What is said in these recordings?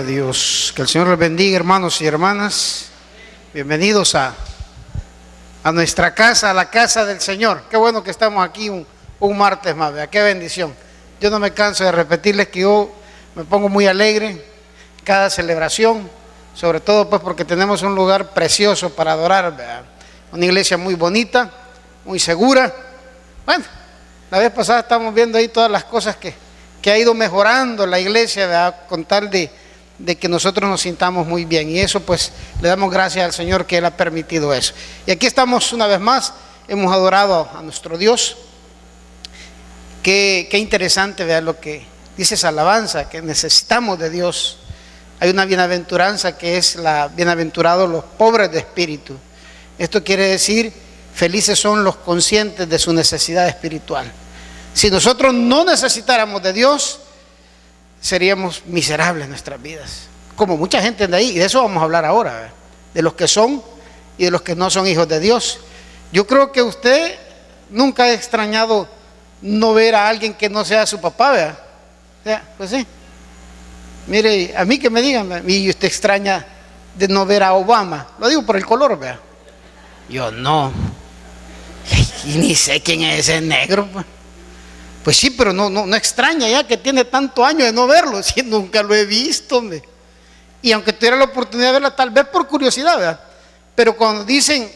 a Dios. Que el Señor les bendiga, hermanos y hermanas. Bienvenidos a nuestra casa, a la casa del Señor. Qué bueno que estamos aquí un martes más, ¿verdad? Qué bendición. Yo no me canso de repetirles que yo me pongo muy alegre cada celebración, sobre todo pues porque tenemos un lugar precioso para adorar, ¿verdad? Una iglesia muy bonita, muy segura. Bueno, la vez pasada estábamos viendo ahí todas las cosas que ha ido mejorando la iglesia, ¿verdad? Con tal de que nosotros nos sintamos muy bien, y eso pues le damos gracias al Señor que Él ha permitido eso. Y aquí estamos una vez más, hemos adorado a nuestro Dios. Qué interesante, ¿verdad? Lo que dice esa alabanza, que necesitamos de Dios. Hay una bienaventuranza que es la bienaventurados los pobres de espíritu. Esto quiere decir, felices son los conscientes de su necesidad espiritual. Si nosotros no necesitáramos de Dios, seríamos miserables en nuestras vidas, como mucha gente de ahí, y de eso vamos a hablar ahora, ¿verdad? De los que son y de los que no son hijos de Dios. Yo creo que usted nunca ha extrañado no ver a alguien que no sea su papá, ¿verdad? O sea, pues sí. Mire, a mí que me digan, y usted extraña de no ver a Obama, lo digo por el color, ¿verdad? Yo no, y ni sé quién es ese negro, pues. Pues sí, pero no extraña ya que tiene tanto años de no verlo, si nunca lo he visto, hombre. Y aunque tuviera la oportunidad de verla, tal vez por curiosidad, ¿verdad? Pero cuando dicen,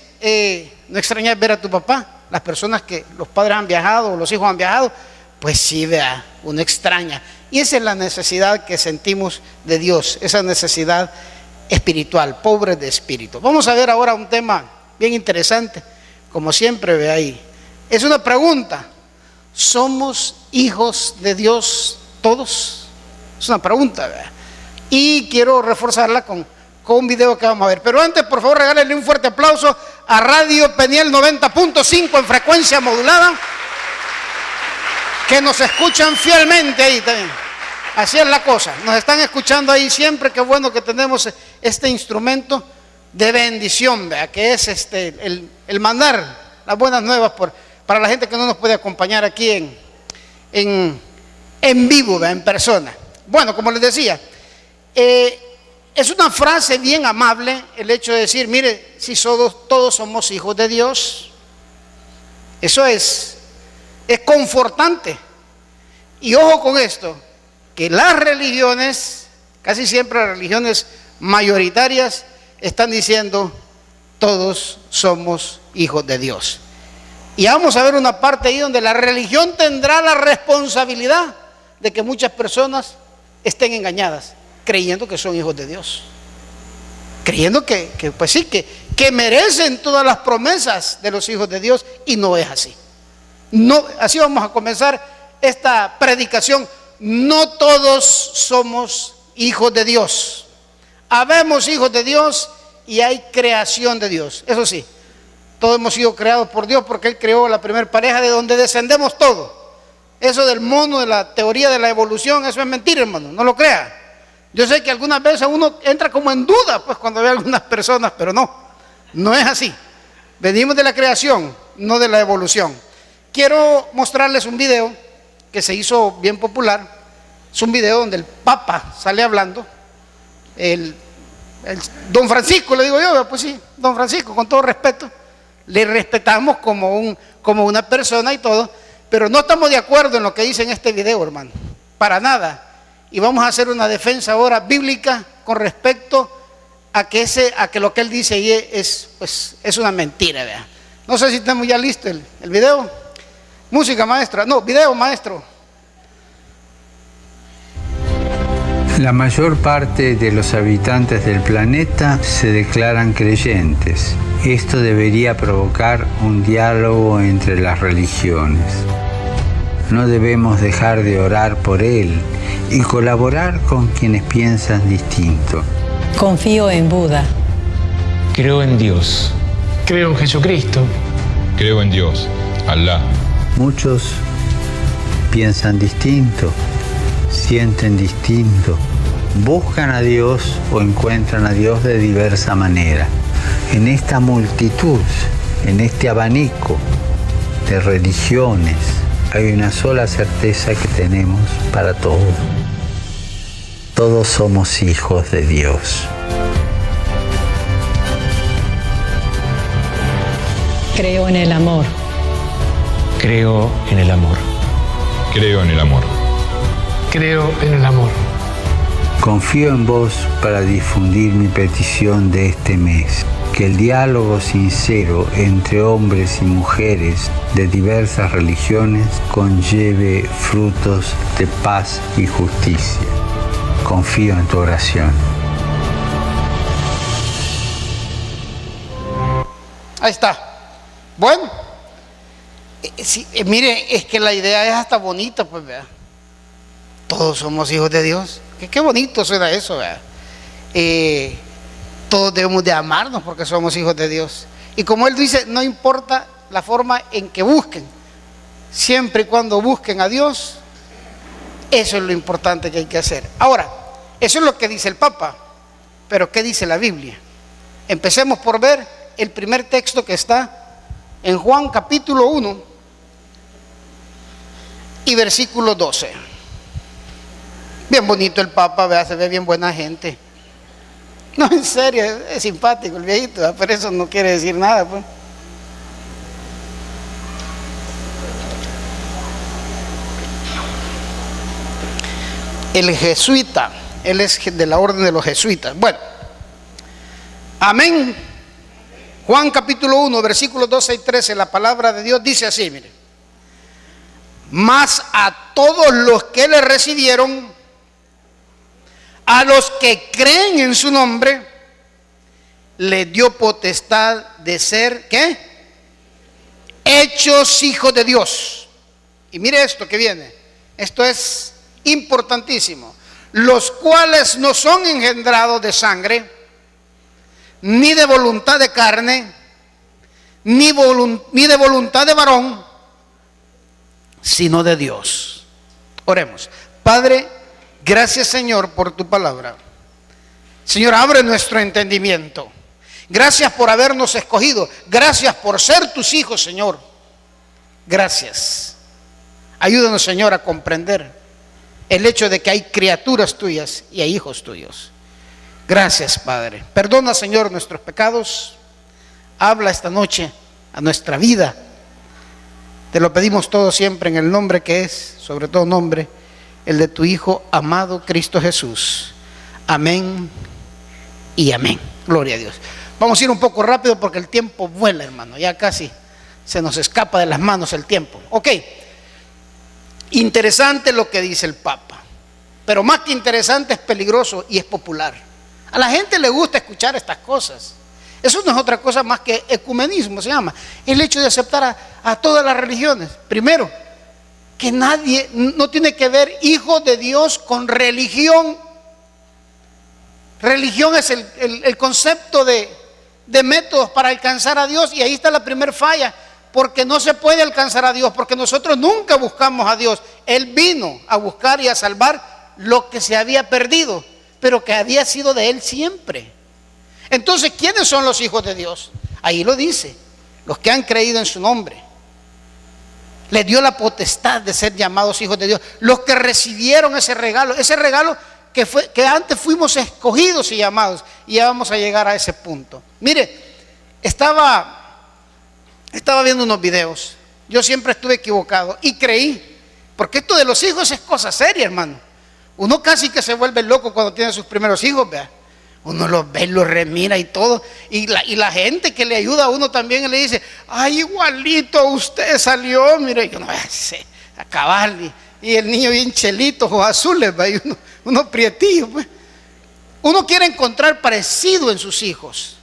no extrañas ver a tu papá, las personas que los padres han viajado o los hijos han viajado, pues sí, ¿verdad? Uno extraña. Y esa es la necesidad que sentimos de Dios, esa necesidad espiritual, pobre de espíritu. Vamos a ver ahora un tema bien interesante, como siempre, ve ahí. Es una pregunta. ¿Somos hijos de Dios todos? Es una pregunta, ¿verdad? Y quiero reforzarla con un video que vamos a ver. Pero antes, por favor, regálenle un fuerte aplauso a Radio Peniel 90.5 en frecuencia modulada, que nos escuchan fielmente ahí también. Así es la cosa, nos están escuchando ahí siempre. Qué bueno que tenemos este instrumento de bendición, ¿verdad? Que es el mandar las buenas nuevas para la gente que no nos puede acompañar aquí en vivo, ¿verdad? En persona. Bueno, como les decía, es una frase bien amable el hecho de decir, mire, si todos somos hijos de Dios. Eso es confortante. Y ojo con esto, que las religiones, casi siempre las religiones mayoritarias, están diciendo, todos somos hijos de Dios. Y vamos a ver una parte ahí donde la religión tendrá la responsabilidad de que muchas personas estén engañadas, creyendo que son hijos de Dios, creyendo que pues sí, que merecen todas las promesas de los hijos de Dios, y no es así. No, así vamos a comenzar esta predicación. No todos somos hijos de Dios. Habemos hijos de Dios y hay creación de Dios, eso sí. Todos hemos sido creados por Dios porque Él creó la primera pareja de donde descendemos todos. Eso del mono, de la teoría de la evolución, eso es mentira, hermano, no lo crea. Yo sé que algunas veces uno entra como en duda pues cuando ve a algunas personas, pero no es así. Venimos de la creación, no de la evolución. Quiero mostrarles un video que se hizo bien popular. Es un video donde el Papa sale hablando, el Don Francisco, le digo yo, pues sí, Don Francisco, con todo respeto. Le respetamos como una persona y todo, pero no estamos de acuerdo en lo que dice en este video, hermano, para nada. Y vamos a hacer una defensa ahora bíblica con respecto a que lo que él dice ahí es una mentira, ¿verdad? No sé si tenemos ya listo el video. Música, maestra. No, video, maestro. La mayor parte de los habitantes del planeta se declaran creyentes. Esto debería provocar un diálogo entre las religiones. No debemos dejar de orar por él y colaborar con quienes piensan distinto. Confío en Buda. Creo en Dios. Creo en Jesucristo. Creo en Dios, Alá. Muchos piensan distinto, sienten distinto, buscan a Dios o encuentran a Dios de diversa manera. En esta multitud, en este abanico de religiones, hay una sola certeza que tenemos para todos. Todos somos hijos de Dios. Creo en el amor. Creo en el amor. Creo en el amor. Creo en el amor. Confío en vos para difundir mi petición de este mes. Que el diálogo sincero entre hombres y mujeres de diversas religiones conlleve frutos de paz y justicia. Confío en tu oración. Ahí está. Bueno, mire, es que la idea es hasta bonita, pues, vea. Todos somos hijos de Dios. Qué bonito suena eso, vea. Todos debemos de amarnos porque somos hijos de Dios. Y como Él dice, no importa la forma en que busquen, siempre y cuando busquen a Dios, eso es lo importante que hay que hacer. Ahora, eso es lo que dice el Papa, pero ¿qué dice la Biblia? Empecemos por ver el primer texto que está en Juan capítulo 1 y versículo 12. Bien bonito el Papa, vea, se ve bien buena gente. No, en serio, es simpático el viejito, pero eso no quiere decir nada, pues. El jesuita, él es de la orden de los jesuitas. Bueno, amén. Juan capítulo 1, versículos 12 y 13, la palabra de Dios dice así, mire. Mas a todos los que le recibieron, a los que creen en su nombre, le dio potestad de ser, ¿qué? Hechos hijos de Dios. Y mire esto que viene. Esto es importantísimo. Los cuales no son engendrados de sangre, ni de voluntad de carne, ni de voluntad de varón, sino de Dios. Oremos. Padre, gracias, Señor, por tu palabra. Señor, abre nuestro entendimiento. Gracias por habernos escogido. Gracias por ser tus hijos, Señor. Gracias. Ayúdanos, Señor, a comprender el hecho de que hay criaturas tuyas y hay hijos tuyos. Gracias, Padre. Perdona, Señor, nuestros pecados. Habla esta noche a nuestra vida. Te lo pedimos todo siempre en el nombre que es, sobre todo nombre, el de tu Hijo amado Cristo Jesús. Amén y amén. Gloria a Dios. Vamos a ir un poco rápido porque el tiempo vuela, hermano. Ya casi se nos escapa de las manos el tiempo. Ok. Interesante lo que dice el Papa. Pero más que interesante, es peligroso y es popular. A la gente le gusta escuchar estas cosas. Eso no es otra cosa más que ecumenismo, se llama. El hecho de aceptar a todas las religiones. Primero, que nadie, no tiene que ver hijo de Dios con religión. Religión es el concepto de métodos para alcanzar a Dios, y ahí está la primera falla, porque no se puede alcanzar a Dios, porque nosotros nunca buscamos a Dios. Él vino a buscar y a salvar lo que se había perdido, pero que había sido de Él siempre. Entonces, ¿quiénes son los hijos de Dios? Ahí lo dice, los que han creído en su nombre. Le dio la potestad de ser llamados hijos de Dios. Los que recibieron ese regalo que antes fuimos escogidos y llamados, y ya vamos a llegar a ese punto. Mire, estaba viendo unos videos. Yo siempre estuve equivocado y creí, porque esto de los hijos es cosa seria, hermano. Uno casi que se vuelve loco cuando tiene sus primeros hijos, vea. Uno los ve, los remira y todo, y la gente que le ayuda a uno también le dice: ay, igualito usted salió, mire, yo no sé, a cabal, y el niño bien chelito, ojos azules, y uno prietillo, pues. Uno quiere encontrar parecido en sus hijos.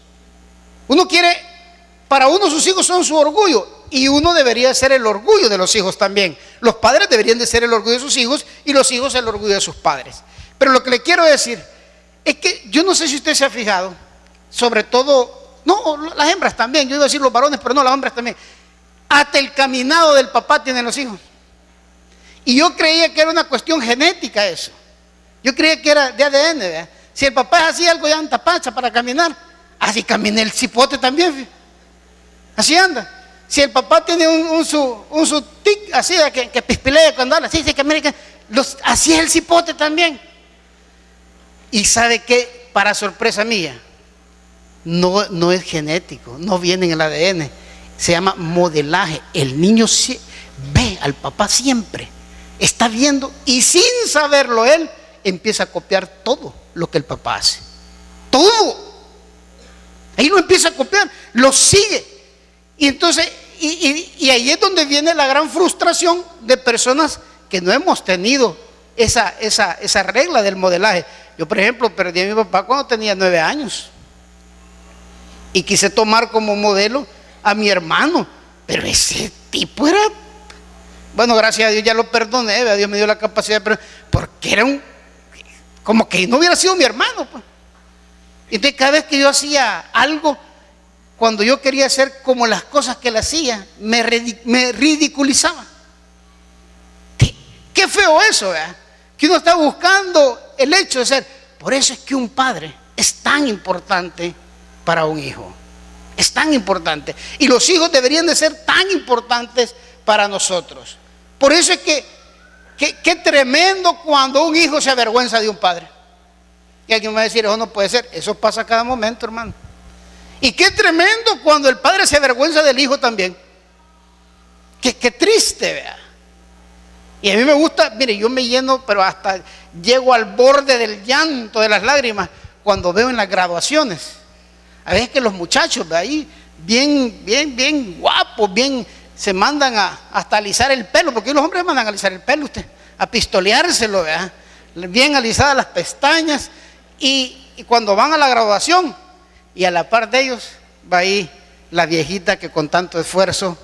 Para uno sus hijos son su orgullo, y uno debería ser el orgullo de los hijos también. Los padres deberían de ser el orgullo de sus hijos, y los hijos el orgullo de sus padres. Pero lo que le quiero decir es que yo no sé si usted se ha fijado, sobre todo, no, las hembras también, yo iba a decir los varones, pero no, las hembras también. Hasta el caminado del papá tienen los hijos. Y yo creía que era una cuestión genética eso. Yo creía que era de ADN, ¿verdad? Si el papá hacía algo ya anda pancha para caminar, así camina el cipote también, ¿sí? Así anda. Si el papá tiene un tic así que pispilea cuando habla, así se camina, así es el cipote también. Y ¿sabe qué? Para sorpresa mía, no es genético, no viene en el ADN, se llama modelaje. El niño ve al papá siempre, está viendo y sin saberlo él empieza a copiar todo lo que el papá hace. Todo. Ahí lo empieza a copiar, lo sigue. Y entonces, y ahí es donde viene la gran frustración de personas que no hemos tenido esa regla del modelaje. Yo, por ejemplo, perdí a mi papá cuando tenía 9 años. Y quise tomar como modelo a mi hermano. Pero ese tipo era... Bueno, gracias a Dios ya lo perdoné. Dios me dio la capacidad de perdonar. Porque era como que no hubiera sido mi hermano, pues. Entonces cada vez que yo hacía algo, cuando yo quería hacer como las cosas que él hacía, me ridiculizaba. Qué feo eso, ¿verdad? Que uno está buscando el hecho de ser. Por eso es que un padre es tan importante para un hijo. Es tan importante. Y los hijos deberían de ser tan importantes para nosotros. Por eso es que qué tremendo cuando un hijo se avergüenza de un padre. Y alguien me va a decir, eso no puede ser. Eso pasa a cada momento, hermano. Y qué tremendo cuando el padre se avergüenza del hijo también. Qué triste, vea. Y a mí me gusta, mire, yo me lleno, pero hasta llego al borde del llanto, de las lágrimas, cuando veo en las graduaciones. A veces que los muchachos de ahí, bien guapos, se mandan hasta alisar el pelo, porque los hombres mandan a alisar el pelo, a pistoleárselo, ¿verdad? Bien alisadas las pestañas. Y cuando van a la graduación, y a la par de ellos, va ahí la viejita que con tanto esfuerzo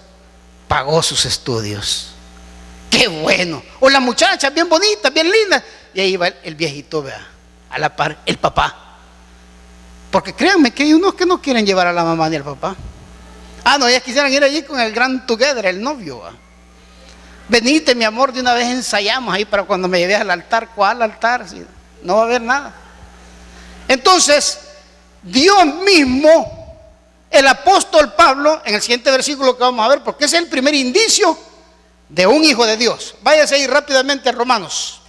pagó sus estudios. ¡Qué bueno! O la muchacha, bien bonita, bien linda. Y ahí va el viejito, vea, a la par, el papá. Porque créanme que hay unos que no quieren llevar a la mamá ni al papá. No, ellas quisieran ir allí con el gran together, el novio. Venite, mi amor, de una vez ensayamos ahí para cuando me lleves al altar. ¿Cuál altar? Si no va a haber nada. Entonces, Dios mismo, el apóstol Pablo, en el siguiente versículo que vamos a ver, porque es el primer indicio de un hijo de Dios. Váyase ahí rápidamente a Romanos.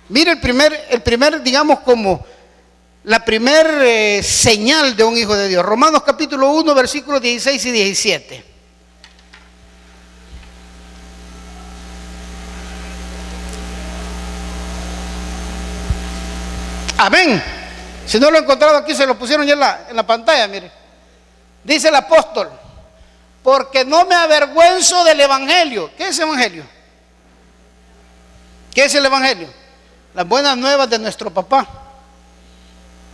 Mire el primer, digamos, como la primer señal de un hijo de Dios. Romanos capítulo 1, versículos 16 y 17. Amén. Si no lo he encontrado aquí, se lo pusieron ya en la pantalla, mire. Dice el apóstol, porque no me avergüenzo del evangelio. ¿Qué es evangelio? ¿Qué es el evangelio? Las buenas nuevas de nuestro papá.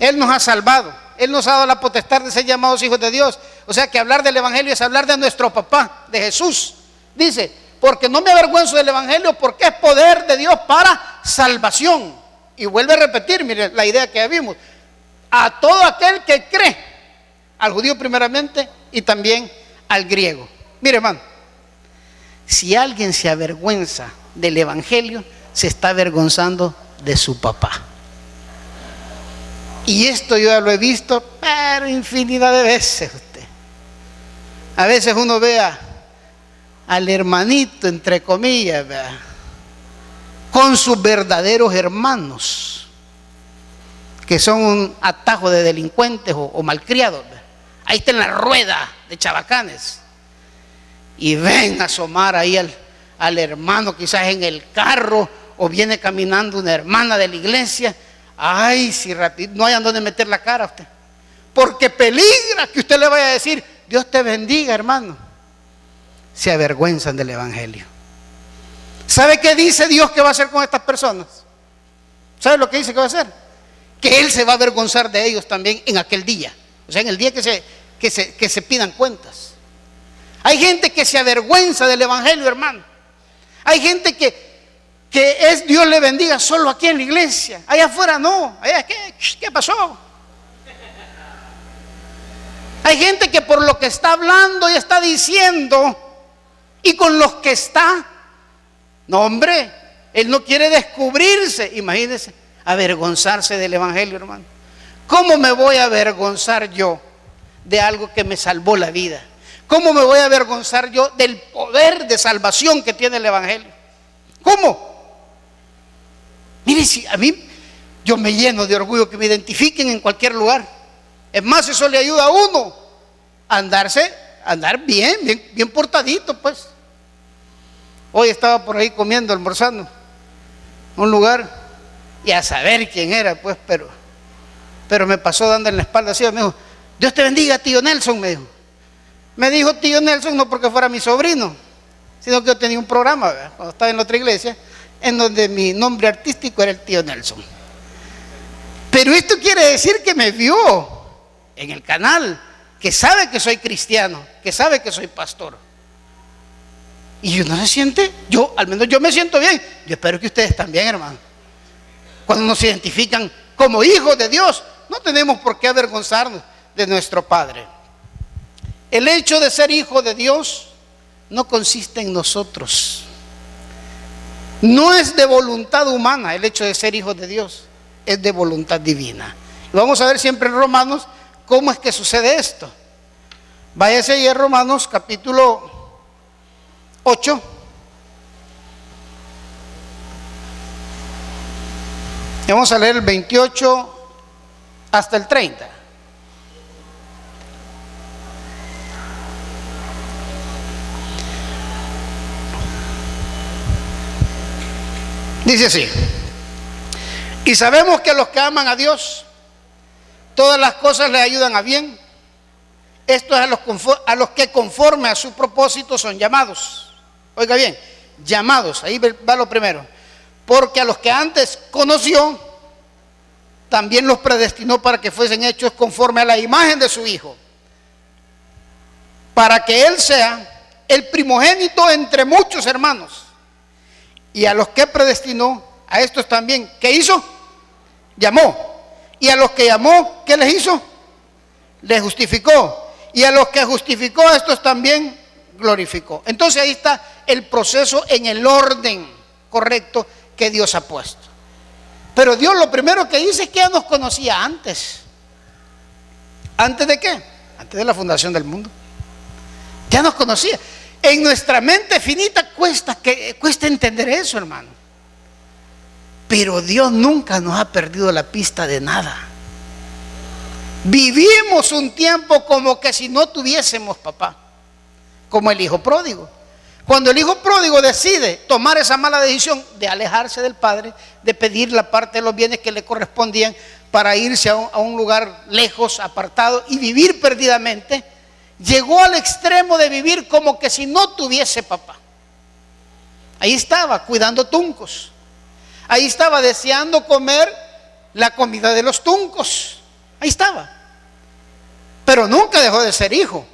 Él nos ha salvado. Él nos ha dado la potestad de ser llamados hijos de Dios. O sea que hablar del evangelio es hablar de nuestro papá, de Jesús. Dice, porque no me avergüenzo del evangelio, porque es poder de Dios para salvación. Y vuelve a repetir, mire, la idea que ya vimos. A todo aquel que cree, al judío primeramente y también al griego. Mire, hermano, si alguien se avergüenza del evangelio, se está avergonzando de su papá. Y esto yo ya lo he visto, pero infinidad de veces usted. A veces uno ve al hermanito, entre comillas, ¿verdad?, con sus verdaderos hermanos, que son un atajo de delincuentes o malcriados, ¿verdad? Ahí está en la rueda de chabacanes. Y ven a asomar ahí al hermano, quizás en el carro, o viene caminando una hermana de la iglesia. Ay, si rápido, no hay a dónde meter la cara a usted. Porque peligra que usted le vaya a decir, Dios te bendiga, hermano. Se avergüenzan del evangelio. ¿Sabe qué dice Dios que va a hacer con estas personas? ¿Sabe lo que dice que va a hacer? Que Él se va a avergonzar de ellos también en aquel día. O sea, en el día que se pidan cuentas. Hay gente que se avergüenza del evangelio, hermano. Hay gente que es Dios le bendiga solo aquí en la iglesia. Allá afuera no. Allá, ¿qué pasó? Hay gente que por lo que está hablando y está diciendo, y con los que está, no, hombre, él no quiere descubrirse. Imagínense, avergonzarse del evangelio, hermano. ¿Cómo me voy a avergonzar yo de algo que me salvó la vida? ¿Cómo me voy a avergonzar yo del poder de salvación que tiene el evangelio? ¿Cómo? Mire, si a mí Yo me lleno de orgullo que me identifiquen en cualquier lugar. Es más, eso le ayuda a uno a andar bien portadito, pues. Hoy estaba por ahí comiendo, almorzando, en un lugar, y a saber quién era, pues, pero me pasó dando en la espalda así, me dijo, Dios te bendiga, tío Nelson, me dijo. Me dijo tío Nelson no porque fuera mi sobrino, sino que yo tenía un programa, ¿verdad?, cuando estaba en la otra iglesia, en donde mi nombre artístico era el tío Nelson. Pero esto quiere decir que me vio en el canal, que sabe que soy cristiano, que sabe que soy pastor. Y uno se siente, al menos yo me siento bien. Yo espero que ustedes también, hermano. Cuando nos identifican como hijos de Dios, no tenemos por qué avergonzarnos de nuestro Padre. El hecho de ser hijo de Dios no consiste en nosotros. No es de voluntad humana el hecho de ser hijo de Dios, es de voluntad divina. Y vamos a ver siempre en Romanos cómo es que sucede esto. Váyase ahí a Romanos capítulo 8. Y vamos a leer el 28 hasta el 30. Dice así: y sabemos que a los que aman a Dios, todas las cosas les ayudan a bien. Esto es a los que conforme a su propósito son llamados. Oiga bien, llamados, ahí va lo primero. Porque a los que antes conoció, también los predestinó para que fuesen hechos conforme a la imagen de su Hijo, para que Él sea el primogénito entre muchos hermanos. Y a los que predestinó, a estos también, ¿qué hizo? Llamó. Y a los que llamó, ¿qué les hizo? Les justificó. Y a los que justificó, a estos también glorificó. Entonces ahí está el proceso en el orden correcto que Dios ha puesto. Pero Dios lo primero que dice es que ya nos conocía antes. ¿Antes de qué? Antes de la fundación del mundo. Ya nos conocía. En nuestra mente finita cuesta entender eso, hermano. Pero Dios nunca nos ha perdido la pista de nada. Vivimos un tiempo como que si no tuviésemos papá, como el hijo pródigo. Cuando el hijo pródigo decide tomar esa mala decisión de alejarse del padre, de pedir la parte de los bienes que le correspondían para irse a un lugar lejos, apartado y vivir perdidamente, llegó al extremo de vivir como que si no tuviese papá. Ahí estaba cuidando tuncos. Ahí estaba deseando comer la comida de los tuncos. Ahí estaba. Pero nunca dejó de ser hijo.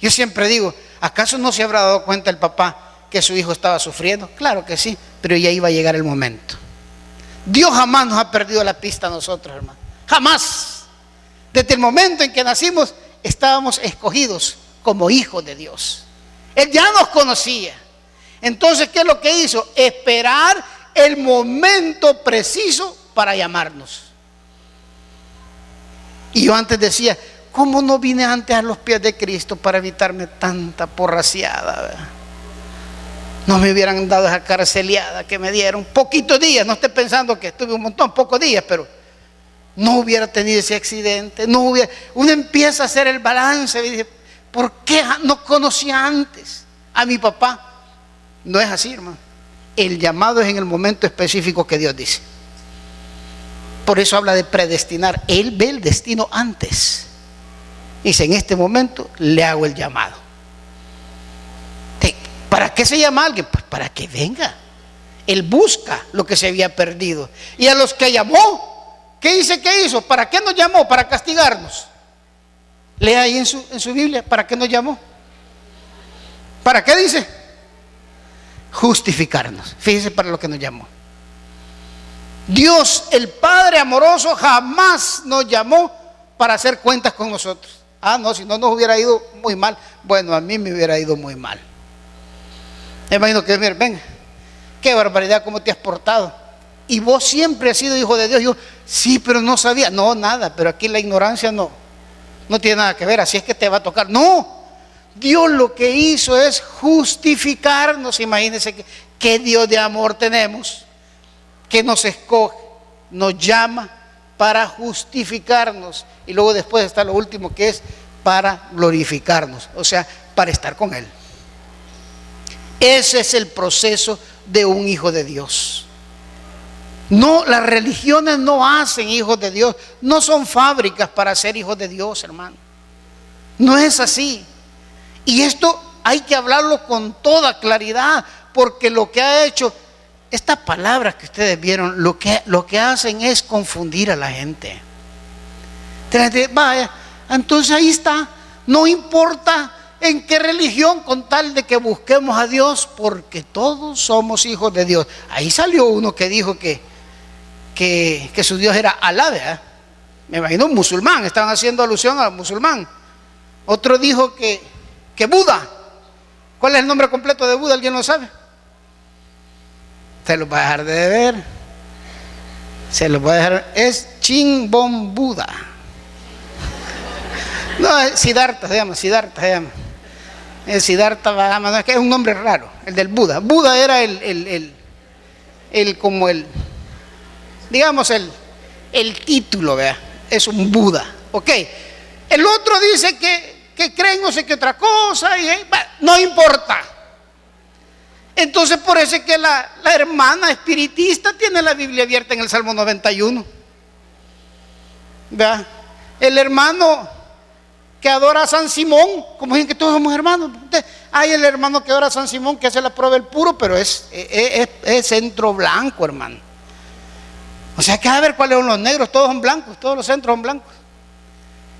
Yo siempre digo, ¿acaso no se habrá dado cuenta el papá que su hijo estaba sufriendo? Claro que sí, pero ya iba a llegar el momento. Dios jamás nos ha perdido la pista a nosotros, hermano. Jamás. Desde el momento en que nacimos, estábamos escogidos como hijos de Dios. Él ya nos conocía. Entonces, ¿qué es lo que hizo? Esperar el momento preciso para llamarnos. Y yo antes decía, ¿cómo no vine antes a los pies de Cristo para evitarme tanta porraciada, ¿verdad? No me hubieran dado esa carceliada que me dieron. Poquitos días, no esté pensando que estuve un montón, pocos días, pero no hubiera tenido ese accidente. Uno empieza a hacer el balance y dice, ¿por qué no conocía antes a mi papá? No es así, hermano. El llamado es en el momento específico que Dios dice. Por eso habla de predestinar. Él ve el destino antes. Dice, en este momento le hago el llamado. ¿Para qué se llama a alguien? Pues para que venga. Él busca lo que se había perdido. Y a los que llamó, ¿qué dice que hizo? ¿Para qué nos llamó? Para castigarnos. Lea ahí en su Biblia, ¿para qué nos llamó? ¿Para qué dice? Justificarnos. Fíjese para lo que nos llamó. Dios, el Padre amoroso, jamás nos llamó para hacer cuentas con nosotros. Ah, no, si no nos hubiera ido muy mal. Bueno, a mí me hubiera ido muy mal. Me imagino que, mira, venga, qué barbaridad, cómo te has portado. Y vos siempre has sido hijo de Dios. Yo, sí, pero no sabía. No, nada, pero aquí la ignorancia no tiene nada que ver. Así es que te va a tocar. No, Dios lo que hizo es justificarnos. Imagínense qué Dios de amor tenemos, que nos escoge, nos llama para justificarnos. Y luego después está lo último, que es para glorificarnos, o sea, para estar con Él. Ese es el proceso de un hijo de Dios. No, las religiones no hacen hijos de Dios, no son fábricas para ser hijos de Dios, hermano. No es así. Y esto hay que hablarlo con toda claridad, porque lo que ha hecho, estas palabras que ustedes vieron, lo que hacen es confundir a la gente. Vaya, entonces ahí está, no importa en qué religión, con tal de que busquemos a Dios, porque todos somos hijos de Dios. Ahí salió uno que dijo que su Dios era Alá, ¿verdad? Me imagino un musulmán, estaban haciendo alusión al musulmán. Otro dijo que Buda. ¿Cuál es el nombre completo de Buda? ¿Alguien lo sabe? Se lo va a dejar de ver. Se lo va a dejar. Es Chinbom Buda. No, Siddhartha se llama, Siddhartha se llama. El Siddhartha Gautama, no, es que es un nombre raro, el del Buda. Buda era digamos el título, ¿verdad? Es un Buda, ok. El otro dice que creen no sé qué otra cosa, y no importa. Entonces por eso es que la hermana espiritista tiene la Biblia abierta en el Salmo 91, ¿verdad? El hermano que adora a San Simón, como dicen que todos somos hermanos. Hay el hermano que adora a San Simón, que hace la prueba del puro, pero es centro blanco, hermano. O sea que a ver cuáles son los negros, todos son blancos, todos los centros son blancos.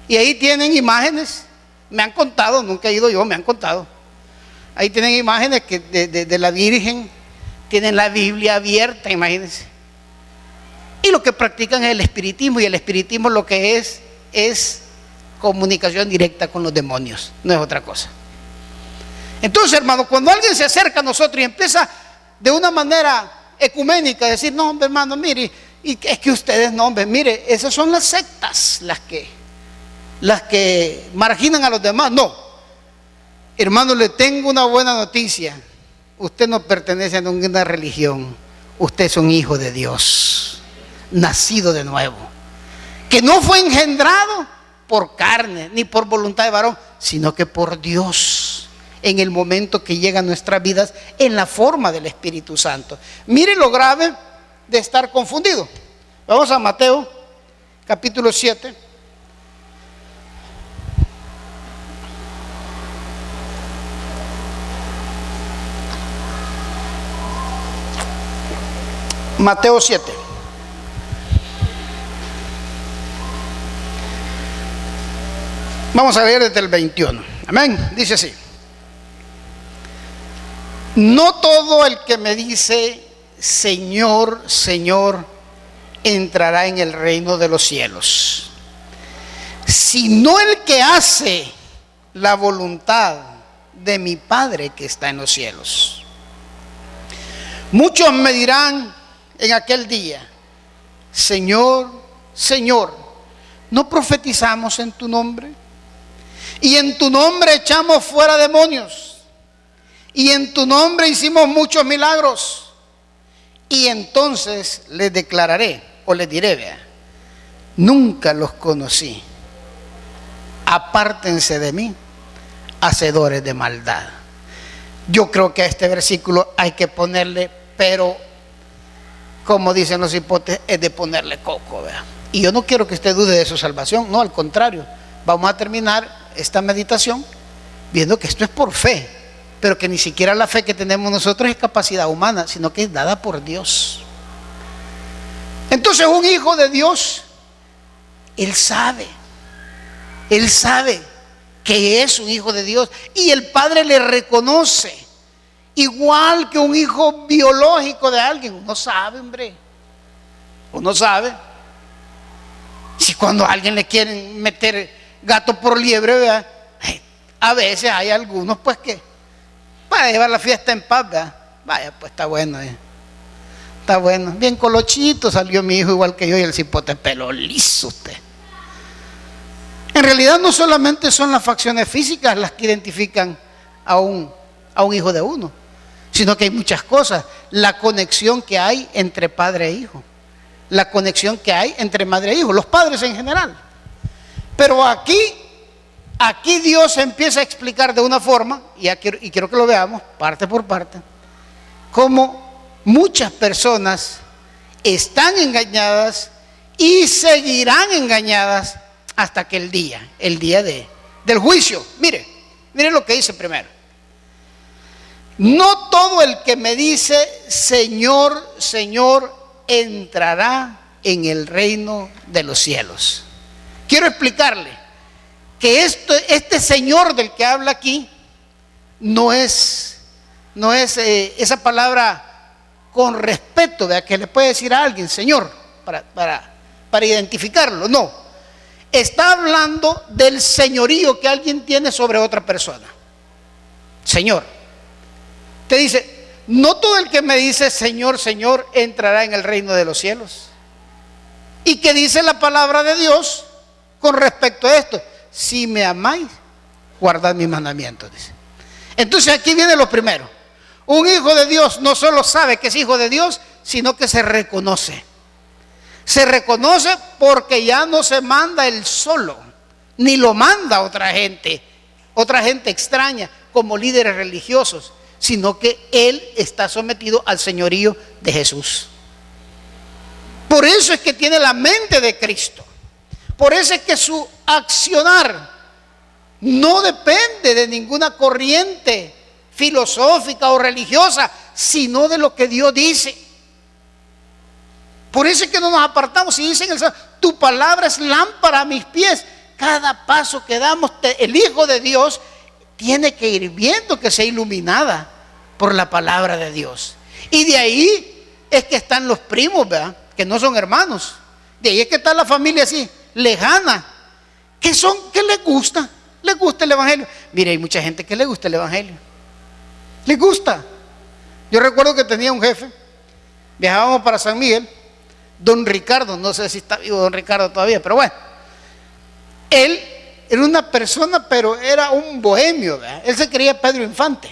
Y ahí tienen imágenes, me han contado, nunca he ido yo, me han contado. Ahí tienen imágenes que de la Virgen, tienen la Biblia abierta, imagínense. Y lo que practican es el espiritismo, y el espiritismo lo que es comunicación directa con los demonios, no es otra cosa. Entonces, hermano, cuando alguien se acerca a nosotros y empieza de una manera ecuménica a decir, no, hombre, hermano, mire, y es que ustedes, no, hombre, mire, esas son las sectas las que marginan a los demás. No, hermano, le tengo una buena noticia. Usted no pertenece a ninguna religión, usted es un hijo de Dios, nacido de nuevo, que no fue engendrado por carne ni por voluntad de varón, sino que por Dios, en el momento que llega a nuestras vidas en la forma del Espíritu Santo. Mire lo grave de estar confundido. Vamos a Mateo capítulo 7. Mateo 7. Vamos a leer desde el 21. Amén. Dice así: no todo el que me dice Señor, Señor, entrará en el reino de los cielos, sino el que hace la voluntad de mi Padre que está en los cielos. Muchos me dirán en aquel día: Señor, Señor, ¿no profetizamos en tu nombre? Y en tu nombre echamos fuera demonios, y en tu nombre hicimos muchos milagros. Y entonces les declararé, o les diré, vea, nunca los conocí, apártense de mí, hacedores de maldad. Yo creo que a este versículo hay que ponerle, pero como dicen los hipotes, es de ponerle coco, vea. Y yo no quiero que usted dude de su salvación, no, al contrario. Vamos a terminar esta meditación viendo que esto es por fe, pero que ni siquiera la fe que tenemos nosotros es capacidad humana, sino que es dada por Dios. Entonces un hijo de Dios, él sabe que es un hijo de Dios, y el Padre le reconoce, igual que un hijo biológico de alguien. Uno sabe, hombre, uno sabe. Si cuando a alguien le quieren meter gato por liebre, ¿verdad? A veces hay algunos pues que para llevar la fiesta en paz, ¿verdad? Vaya, pues está bueno, está bueno, bien colochito salió mi hijo igual que yo, y el cipote pelo liso usted. En realidad no solamente son las facciones físicas las que identifican a un hijo de uno, sino que hay muchas cosas, la conexión que hay entre padre e hijo. la conexión que hay entre madre e hijo, los padres en general. Pero aquí Dios empieza a explicar de una forma, y quiero que lo veamos parte por parte, cómo muchas personas están engañadas y seguirán engañadas hasta aquel día, el día del juicio. Mire lo que dice primero. No todo el que me dice Señor, Señor, entrará en el reino de los cielos. Quiero explicarle que este Señor del que habla aquí no es esa palabra con respeto, ¿verdad?, que le puede decir a alguien Señor para identificarlo. No, está hablando del señorío que alguien tiene sobre otra persona. Señor. Te dice, no todo el que me dice Señor, Señor, entrará en el reino de los cielos. ¿Y qué dice la palabra de Dios con respecto a esto? Si me amáis, guardad mis mandamientos, dice. Entonces aquí viene lo primero. Un hijo de Dios no solo sabe que es hijo de Dios, sino que se reconoce. Se reconoce porque ya no se manda él solo, ni lo manda otra gente extraña como líderes religiosos, sino que él está sometido al señorío de Jesús. Por eso es que tiene la mente de Cristo. Por eso es que su accionar no depende de ninguna corriente filosófica o religiosa, sino de lo que Dios dice. Por eso es que no nos apartamos. Y dicen tu palabra es lámpara a mis pies. Cada paso que damos, el Hijo de Dios tiene que ir viendo que sea iluminada por la palabra de Dios. Y de ahí es que están los primos, ¿verdad?, que no son hermanos. De ahí es que está la familia así, lejana, que les gusta el evangelio. Mire, hay mucha gente que le gusta el evangelio, les gusta. Yo recuerdo que tenía un jefe, viajábamos para San Miguel, don Ricardo, no sé si está vivo don Ricardo todavía, pero bueno, él era una persona, pero era un bohemio, ¿verdad? Él se creía Pedro Infante.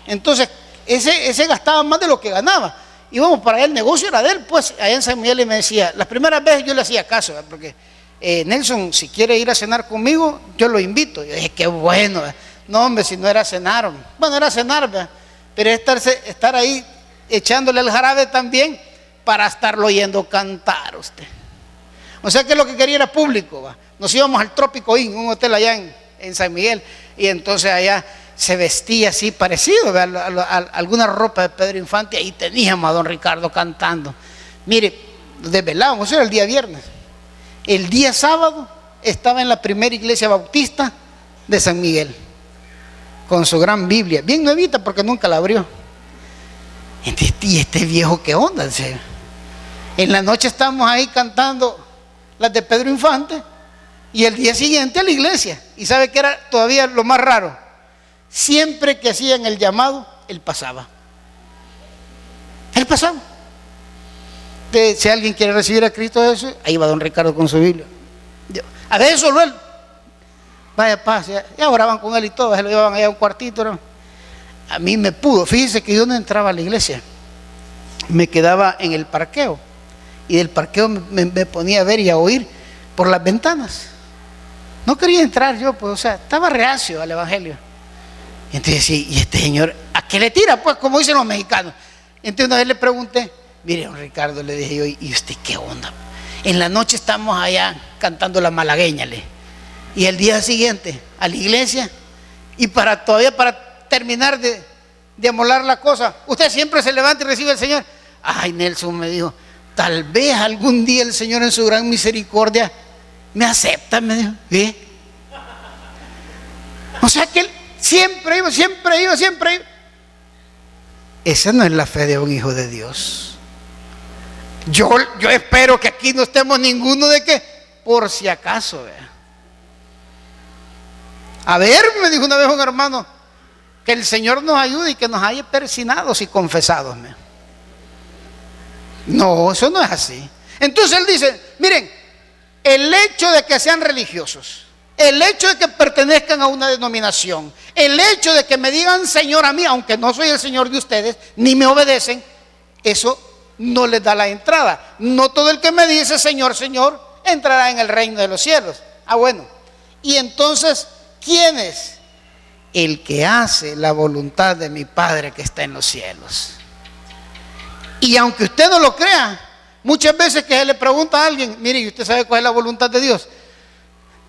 Entonces ese gastaba más de lo que ganaba. Íbamos para allá, el negocio era de él, pues allá en San Miguel, y me decía, las primeras veces yo le hacía caso, ¿verdad?, porque Nelson, si quiere ir a cenar conmigo, yo lo invito. Yo dije, qué bueno, ¿verdad? No, hombre, si no era cenar, bueno, era cenar, ¿verdad?, pero estar ahí echándole el jarabe también para estarlo oyendo cantar usted. O sea que lo que quería era público, ¿va? Nos íbamos al Trópico Inn, un hotel allá en San Miguel, y entonces allá se vestía así parecido, ¿verdad?, a alguna ropa de Pedro Infante. Ahí teníamos a don Ricardo cantando. Mire, desvelábamos, eso era el día viernes. El día sábado estaba en la primera iglesia bautista de San Miguel, con su gran Biblia, bien nuevita porque nunca la abrió. ¿Y este viejo qué onda? En la noche estábamos ahí cantando las de Pedro Infante, y el día siguiente a la iglesia. Y sabe que era todavía lo más raro, siempre que hacían el llamado, él pasaba. Si alguien quiere recibir a Cristo Jesús, ahí va don Ricardo con su Biblia. A veces solo él, vaya paz, ya oraban con él y todo, se lo llevaban allá a un cuartito, ¿no? A mí me pudo, fíjese que yo no entraba a la iglesia, me quedaba en el parqueo, y del parqueo me ponía a ver y a oír por las ventanas. No quería entrar yo, pues, o sea, estaba reacio al evangelio. Entonces, ¿y este señor a qué le tira? Pues, como dicen los mexicanos. Entonces una vez le pregunté, mire, don Ricardo, le dije yo, ¿y usted qué onda? En la noche estamos allá cantando la malagueña, y el día siguiente a la iglesia, y todavía para terminar de amolar la cosa, usted siempre se levanta y recibe al Señor. Ay, Nelson, me dijo, tal vez algún día el Señor en su gran misericordia me acepta, me dijo. ¿Sí? O sea que él siempre iba. Esa no es la fe de un hijo de Dios. Yo espero que aquí no estemos ninguno de que, por si acaso, vea. A ver, me dijo una vez un hermano, que el Señor nos ayude y que nos haya persinados y confesados. No, eso no es así. Entonces él dice, miren, el hecho de que sean religiosos, el hecho de que pertenezcan a una denominación, el hecho de que me digan Señor a mí, aunque no soy el Señor de ustedes, ni me obedecen, eso no les da la entrada. No todo el que me dice Señor, Señor, entrará en el reino de los cielos. Ah, bueno. Y entonces, ¿quién es? El que hace la voluntad de mi Padre que está en los cielos. Y aunque usted no lo crea, muchas veces que se le pregunta a alguien, mire, ¿y usted sabe cuál es la voluntad de Dios?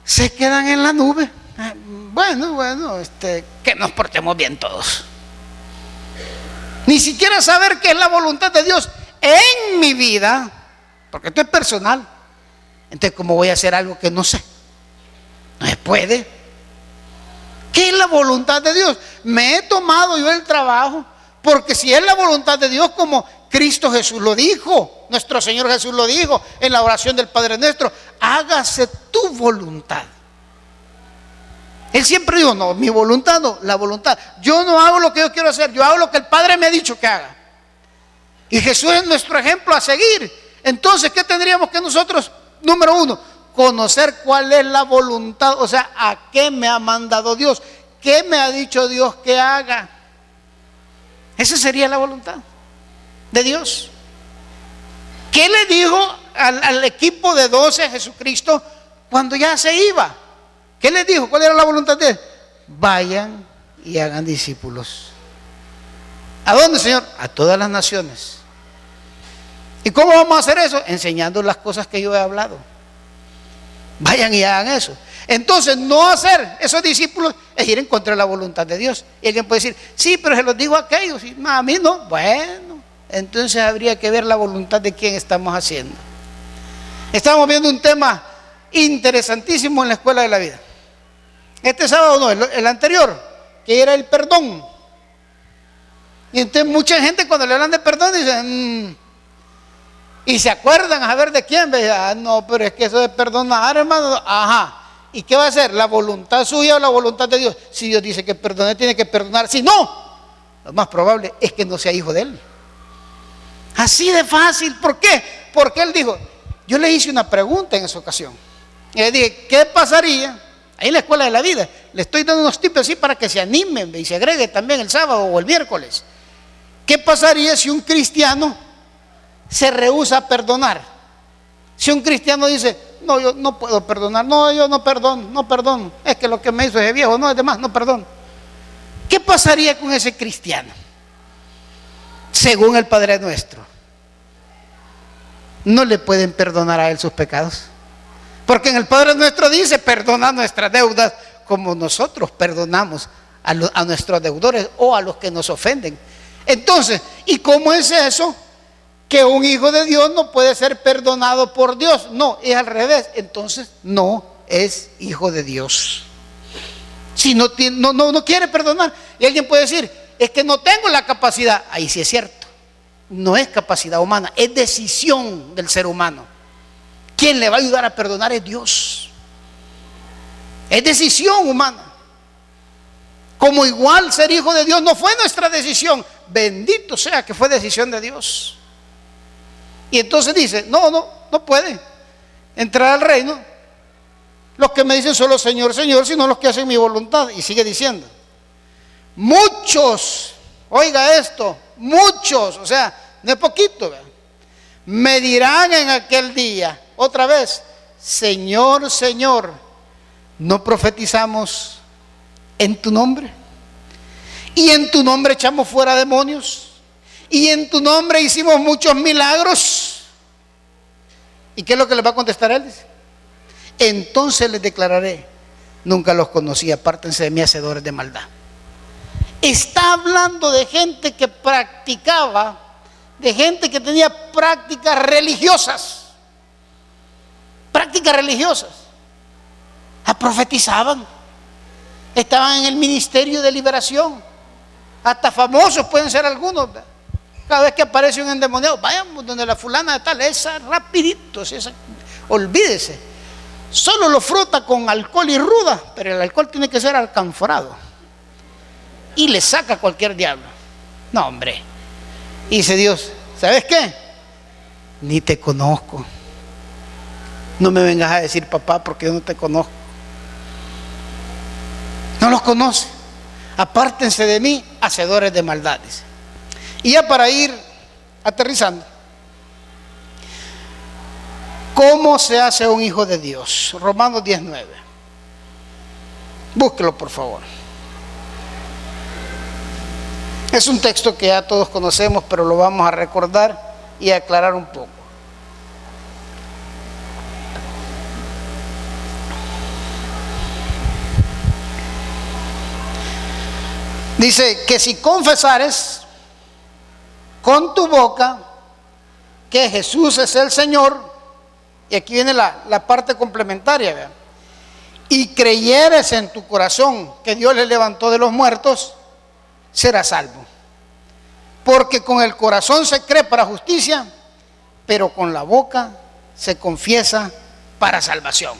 Se quedan en la nube. Bueno, que nos portemos bien todos. Ni siquiera saber qué es la voluntad de Dios en mi vida, porque esto es personal. Entonces, ¿cómo voy a hacer algo que no sé? No se puede. ¿Qué es la voluntad de Dios? Me he tomado yo el trabajo, porque si es la voluntad de Dios, como Cristo Jesús lo dijo, nuestro Señor Jesús lo dijo en la oración del Padre Nuestro, hágase tu voluntad. Él siempre dijo, no, mi voluntad no, la voluntad. Yo no hago lo que yo quiero hacer, yo hago lo que el Padre me ha dicho que haga. Y Jesús es nuestro ejemplo a seguir. Entonces, ¿qué tendríamos que nosotros? Número uno, conocer cuál es la voluntad, o sea, a qué me ha mandado Dios, qué me ha dicho Dios que haga. Esa sería la voluntad de Dios. ¿Qué le dijo al equipo de 12 a Jesucristo cuando ya se iba? ¿Qué les dijo? ¿Cuál era la voluntad de él? Vayan y hagan discípulos. ¿A dónde, Señor? A todas las naciones. ¿Y cómo vamos a hacer eso? Enseñando las cosas que yo he hablado. Vayan y hagan eso. Entonces, no hacer esos discípulos es ir en contra de la voluntad de Dios. Y alguien puede decir, sí, pero se los digo a aquellos, y a mí no. Bueno, entonces habría que ver la voluntad de quién estamos haciendo. Estamos viendo un tema interesantísimo en la escuela de la vida. Este sábado no, el anterior, que era el perdón. Y entonces mucha gente cuando le hablan de perdón dicen, y se acuerdan a ver de quién. No, pero es que eso de perdonar, hermano, ajá. ¿Y qué va a hacer? ¿La voluntad suya o la voluntad de Dios? Si Dios dice que perdone, tiene que perdonar. Si no, lo más probable es que no sea hijo de él. Así de fácil. ¿Por qué? Porque él dijo, yo le hice una pregunta en esa ocasión. Y le dije, ¿qué pasaría? Ahí en la escuela de la vida, le estoy dando unos tips así para que se animen y se agregue también el sábado o el miércoles. ¿Qué pasaría si un cristiano se rehúsa a perdonar? Si un cristiano dice, no, yo no puedo perdonar, no, yo no perdono, es que lo que me hizo ese viejo, no es demás, no perdono. ¿Qué pasaría con ese cristiano? Según el Padre Nuestro, no le pueden perdonar a él sus pecados. Porque en el Padre Nuestro dice, perdona nuestras deudas como nosotros perdonamos a nuestros deudores o a los que nos ofenden. Entonces, ¿y cómo es eso? Que un hijo de Dios no puede ser perdonado por Dios. No, es al revés. Entonces, no es hijo de Dios. Si no quiere perdonar, y alguien puede decir, es que no tengo la capacidad. Ahí sí es cierto. No es capacidad humana, es decisión del ser humano. Quien le va a ayudar a perdonar es Dios. Es decisión humana. Como igual ser hijo de Dios no fue nuestra decisión. Bendito sea que fue decisión de Dios. Y entonces dice, no puede entrar al reino los que me dicen solo Señor, Señor, sino los que hacen mi voluntad. Y sigue diciendo, muchos, oiga esto, muchos, o sea, no es poquito, me dirán en aquel día, otra vez, Señor, Señor, ¿no profetizamos en tu nombre? Y en tu nombre echamos fuera demonios. Y en tu nombre hicimos muchos milagros. ¿Y qué es lo que les va a contestar él? Entonces les declararé, nunca los conocí, apártense de mí, hacedores de maldad. Está hablando de gente que practicaba, de gente que tenía prácticas religiosas. Prácticas religiosas. Profetizaban. Estaban en el ministerio de liberación. Hasta famosos pueden ser algunos. Cada vez que aparece un endemoniado, vayamos donde la fulana de tal, esa rapidito, esa, olvídese. Solo lo frota con alcohol y ruda, pero el alcohol tiene que ser alcanforado. Y le saca cualquier diablo. No, hombre. Y dice Dios, ¿sabes qué? Ni te conozco. No me vengas a decir papá porque yo no te conozco. No los conoce. Apártense de mí, hacedores de maldades. Y ya para ir aterrizando, ¿Cómo se hace un hijo de Dios? Romanos 19. Búsquelo, por favor. Es un texto que ya todos conocemos, pero lo vamos a recordar y aclarar un poco. Dice que si confesares con tu boca que Jesús es el Señor, y aquí viene la parte complementaria, ¿verdad? Y creyeres en tu corazón que Dios le levantó de los muertos, serás salvo. Porque con el corazón se cree para justicia, pero con la boca se confiesa para salvación.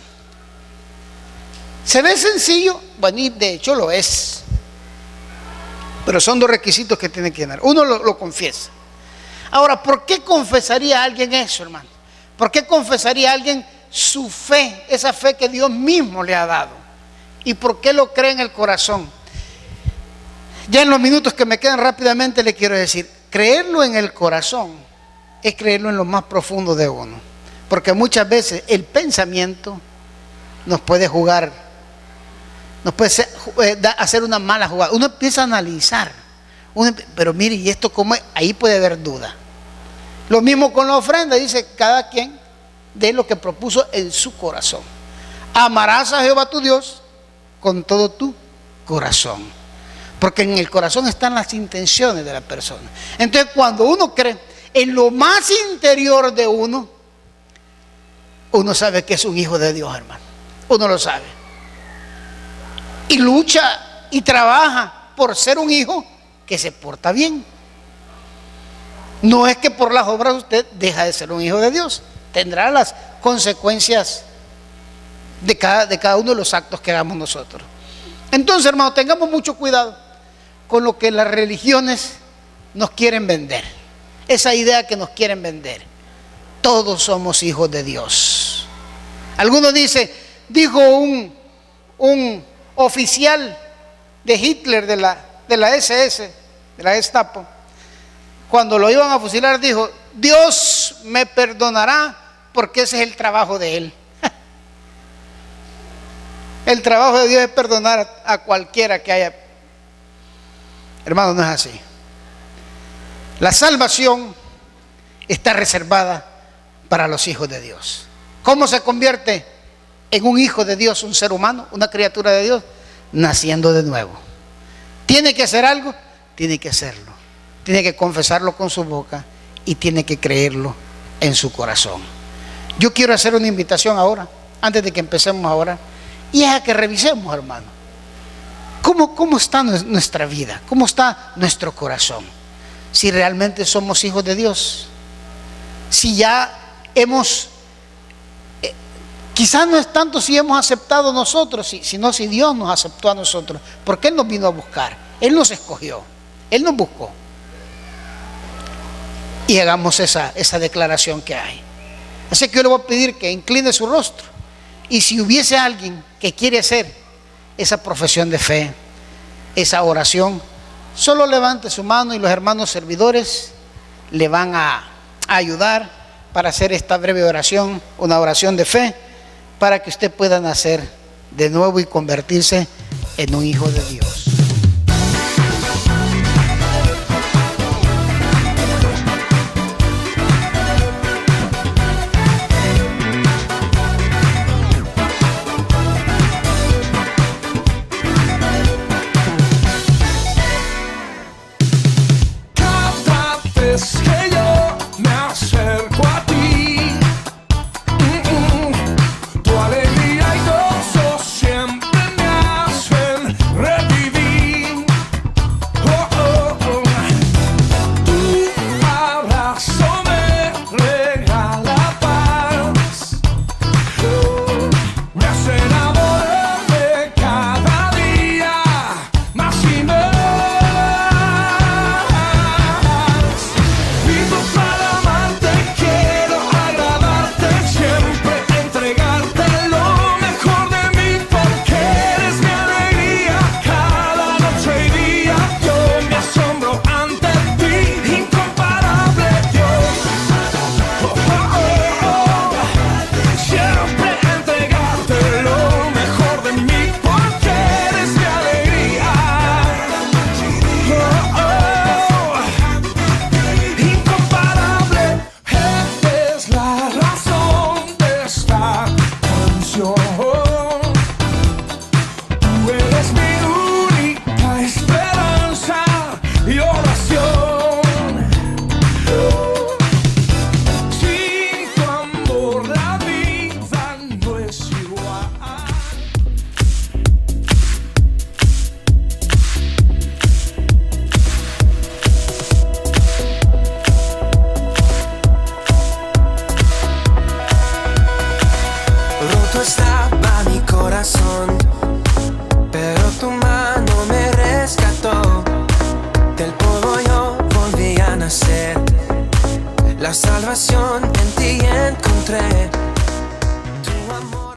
¿Se ve sencillo? Bueno, y de hecho lo es. Pero son dos requisitos que tiene que llenar. Uno lo confiesa. Ahora, ¿por qué confesaría a alguien eso, hermano? ¿Por qué confesaría a alguien su fe, esa fe que Dios mismo le ha dado? ¿Y por qué lo cree en el corazón? Ya en los minutos que me quedan rápidamente le quiero decir, creerlo en el corazón es creerlo en lo más profundo de uno. Porque muchas veces el pensamiento nos puede jugar, nos puede hacer una mala jugada. Uno empieza a analizar, pero mire, ¿y esto cómo es? Ahí puede haber duda. Lo mismo con la ofrenda, dice, cada quien dé lo que propuso en su corazón. Amarás a Jehová tu Dios con todo tu corazón. Porque en el corazón están las intenciones de la persona. Entonces, cuando uno cree en lo más interior de uno, uno sabe que es un hijo de Dios, hermano. Uno lo sabe. Y lucha y trabaja por ser un hijo que se porta bien. No es que por las obras usted deja de ser un hijo de Dios. Tendrá las consecuencias de cada uno de los actos que hagamos nosotros. Entonces, hermano, tengamos mucho cuidado con lo que las religiones nos quieren vender. Esa idea que nos quieren vender. Todos somos hijos de Dios. Algunos dicen, dijo un oficial de Hitler de la SS, de la Gestapo, cuando lo iban a fusilar, dijo, Dios me perdonará porque ese es el trabajo de él. El trabajo de Dios es perdonar a cualquiera que haya. Hermano, no es así. La salvación está reservada para los hijos de Dios. ¿Cómo se convierte en un hijo de Dios un ser humano, una criatura de Dios? Naciendo de nuevo. ¿Tiene que hacer algo? Tiene que hacerlo. Tiene que confesarlo con su boca y tiene que creerlo en su corazón. Yo quiero hacer una invitación ahora, antes de que empecemos ahora, y es a que revisemos, hermano, cómo está nuestra vida, cómo está nuestro corazón, si realmente somos hijos de Dios, si ya hemos, quizás no es tanto si hemos aceptado nosotros, sino si Dios nos aceptó a nosotros, porque Él nos vino a buscar, Él nos escogió, Él nos buscó. Y hagamos esa declaración que hay. Así que yo le voy a pedir que incline su rostro. Y si hubiese alguien que quiere hacer esa profesión de fe, esa oración, solo levante su mano y los hermanos servidores le van a ayudar para hacer esta breve oración, una oración de fe, para que usted pueda nacer de nuevo y convertirse en un hijo de Dios. Que yo me acerco a ti, tu alegría y gozo siempre me hacen revivir. La salvación en ti encontré.